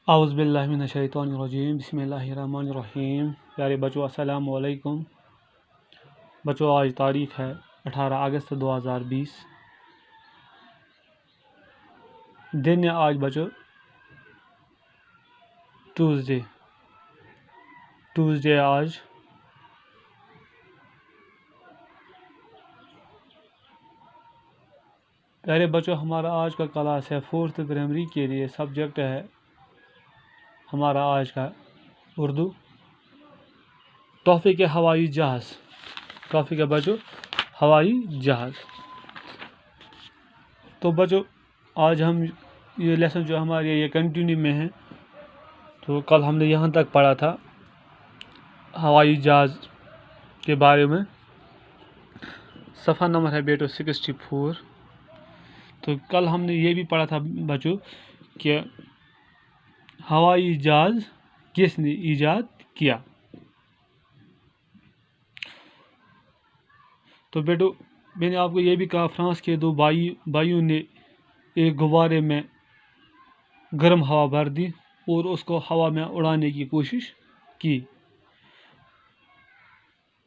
اعوذ باللہ من الشیطان الرجیم بسم اللہ الرحمن الرحیم۔ پیارے بچوں السلام علیکم۔ بچوں آج تاریخ ہے 18 اگست 2020۔ دن ہے آج بچوں ٹیوزڈے آج۔ پیارے بچوں ہمارا آج کا کلاس ہے 4th پرائمری کے لیے، سبجیکٹ ہے ہمارا آج کا اردو۔ ٹاپک ہے ہوائی جہاز۔ ٹاپک ہے بچوں ہوائی جہاز۔ تو بچوں آج ہم یہ لیسن جو ہمارے یہ کنٹینیو میں ہے، تو کل ہم نے یہاں تک پڑھا تھا ہوائی جہاز کے بارے میں۔ صفحہ نمبر ہے بیٹو 64۔ تو کل ہم نے یہ بھی پڑھا تھا بچوں کہ ہوائی جہاز کس نے ایجاد کیا۔ تو بیٹو میں نے آپ کو یہ بھی کہا، فرانس کے دو بھائیوں نے ایک غبارے میں گرم ہوا بھر دی اور اس کو ہوا میں اڑانے کی کوشش کی۔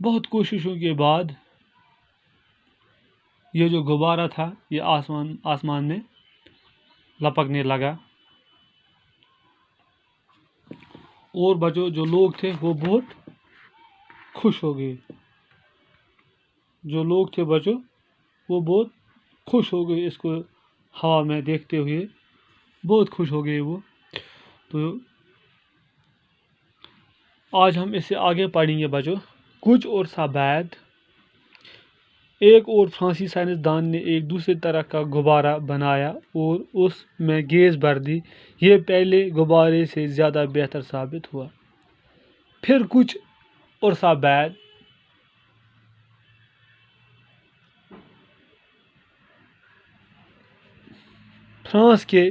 بہت کوششوں کے بعد یہ جو غبارہ تھا یہ آسمان میں لپکنے لگا، اور بچوں جو لوگ تھے وہ بہت خوش ہو گئے۔ جو لوگ تھے بچوں وہ بہت خوش ہو گئے، اس کو ہوا میں دیکھتے ہوئے بہت خوش ہو گئے وہ۔ تو آج ہم اس سے آگے پڑھیں گے بچوں۔ کچھ عرصہ بعد ایک اور فرانسیسی سائنسدان نے ایک دوسرے طرح کا غبارہ بنایا اور اس میں گیس بھر دی۔ یہ پہلے غبارے سے زیادہ بہتر ثابت ہوا۔ پھر کچھ عرصہ بعد فرانس کے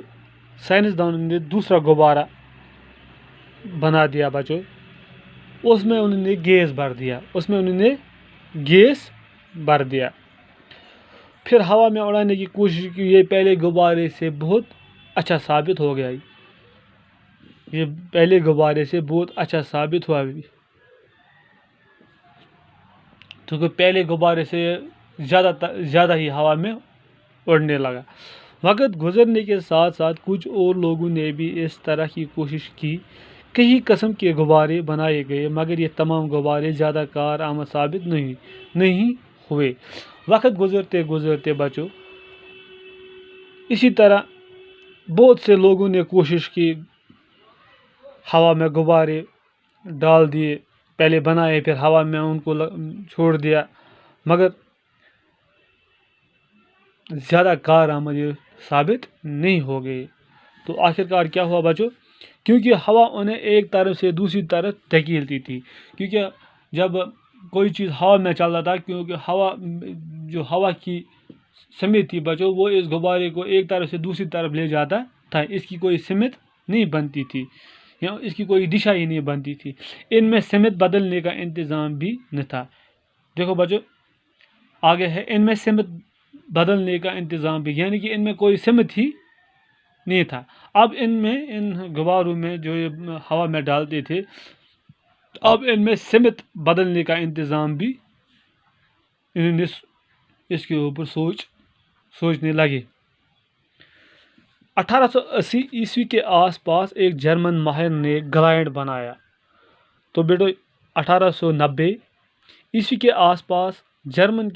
سائنسدانوں نے دوسرا غبارہ بنا دیا بچوں۔ اس میں انہوں نے گیس بھر دیا۔ پھر ہوا میں اڑانے کی کوشش کی۔ یہ پہلے غبارے سے بہت اچھا ثابت ہو گیا۔ یہ پہلے غبارے سے بہت اچھا ثابت ہوا، کیونکہ پہلے غبارے سے زیادہ ہی ہوا میں اڑنے لگا۔ وقت گزرنے کے ساتھ ساتھ کچھ اور لوگوں نے بھی اس طرح کی کوشش کی۔ کئی قسم کے غبارے بنائے گئے، مگر یہ تمام غبارے زیادہ کارآمد ثابت نہیں ہوئے۔ وقت گزرتے بچوں اسی طرح بہت سے لوگوں نے کوشش کی، ہوا میں غبارے ڈال دیے، پہلے بنائے پھر ہوا میں ان کو چھوڑ دیا، مگر زیادہ کارآمد یہ ثابت نہیں ہو گئے۔ تو آخرکار کیا ہوا بچوں؟ کیونکہ ہوا انہیں ایک طرف سے دوسری طرف دھکیلتی تھی۔ کیونکہ جب کوئی چیز ہوا میں چل رہا تھا، کیونکہ ہوا کی سمت تھی بچوں، وہ اس غبارے کو ایک طرف سے دوسری طرف لے جاتا تھا۔ اس کی کوئی سمت نہیں بنتی تھی، یا اس کی کوئی دشا ہی نہیں بنتی تھی۔ ان میں سمت بدلنے کا انتظام بھی نہ تھا۔ دیکھو بچوں آگے ہے، ان میں سمت بدلنے کا انتظام بھی، یعنی کہ ان میں کوئی سمت ہی نہیں تھا۔ اب ان غباروں میں جو ہوا میں ڈالتے تھے، اب ان میں سمت بدلنے کا انتظام بھی انہوں نے اس کے اوپر سوچنے لگے۔ 1880 عیسوی کے آس پاس ایک جرمن ماہر نے گلائڈ بنایا۔ تو بیٹو 1890 عیسوی کے آس پاس جرمن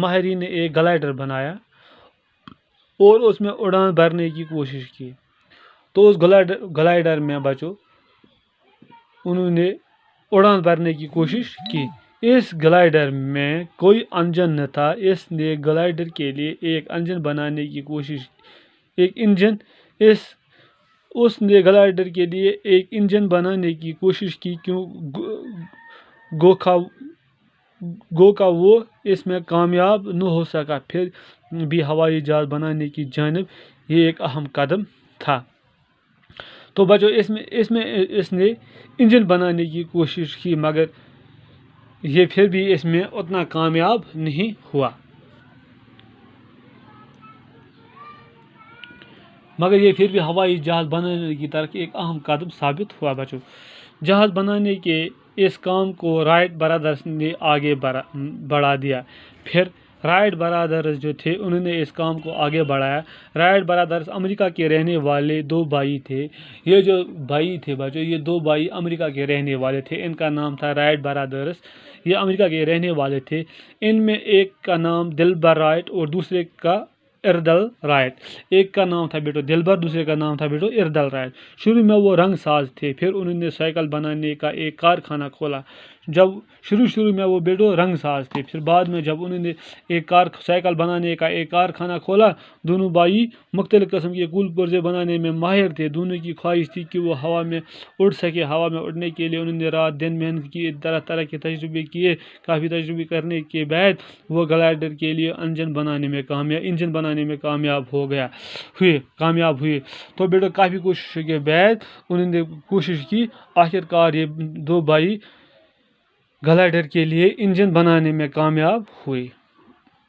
ماہرین نے ایک گلائڈر بنایا اور اس میں اڑان بھرنے کی کوشش کی۔ تو اس گلائڈر میں بچوں انہوں نے اڑان بھرنے کی کوشش کی۔ اس گلائڈر میں کوئی انجن نہ تھا۔ اس نے گلائڈر کے لیے ایک انجن بنانے کی کوشش کی، گو کا وہ اس میں کامیاب نہ ہو سکا۔ پھر بھی ہوائی جہاز بنانے کی جانب یہ ایک اہم قدم تھا۔ تو بچوں اس نے انجن بنانے کی کوشش کی، مگر یہ پھر بھی اس میں اتنا کامیاب نہیں ہوا۔ مگر یہ پھر بھی ہوائی جہاز بنانے کی طرف ایک اہم قدم ثابت ہوا بچوں۔ جہاز بنانے کے اس کام کو رائٹ برادرز نے آگے بڑھا دیا۔ پھر رائٹ برادرز جو تھے انہوں نے اس کام کو آگے بڑھایا۔ رائٹ برادرز امریکہ کے رہنے والے دو بھائی تھے۔ یہ جو بھائی تھے بچوں، یہ دو بھائی امریکہ کے رہنے والے تھے، ان کا نام تھا رائٹ برادرز۔ یہ امریکہ کے رہنے والے تھے۔ ان میں ایک کا نام دلبر رائٹ اور دوسرے کا اردل رائٹ۔ ایک کا نام تھا بیٹو دلبر، دوسرے کا نام تھا بیٹو اردل رائٹ۔ شروع میں وہ رنگ ساز تھے، پھر انہوں نے سائیکل بنانے کا ایک کارخانہ کھولا۔ جب شروع میں وہ بیٹو رنگ ساز تھے، پھر بعد میں جب انہوں نے سائیکل بنانے کا ایک کارخانہ کھولا، دونوں بھائی مختلف قسم کے کول پرزے بنانے میں ماہر تھے۔ دونوں کی خواہش تھی کہ وہ ہوا میں اڑ سکے۔ ہوا میں اڑنے کے لیے انہوں نے رات دن محنت کی، طرح طرح کے تجربے کیے۔ کافی تجربے کرنے کے بعد وہ گلائڈر کے لیے انجن بنانے میں کامیاب ہوئے۔ تو بیٹا کافی کوششوں کے بعد انہوں نے کوشش کی، آخر کار یہ دو بھائی گلائڈر کے لیے انجن بنانے میں کامیاب ہوئے۔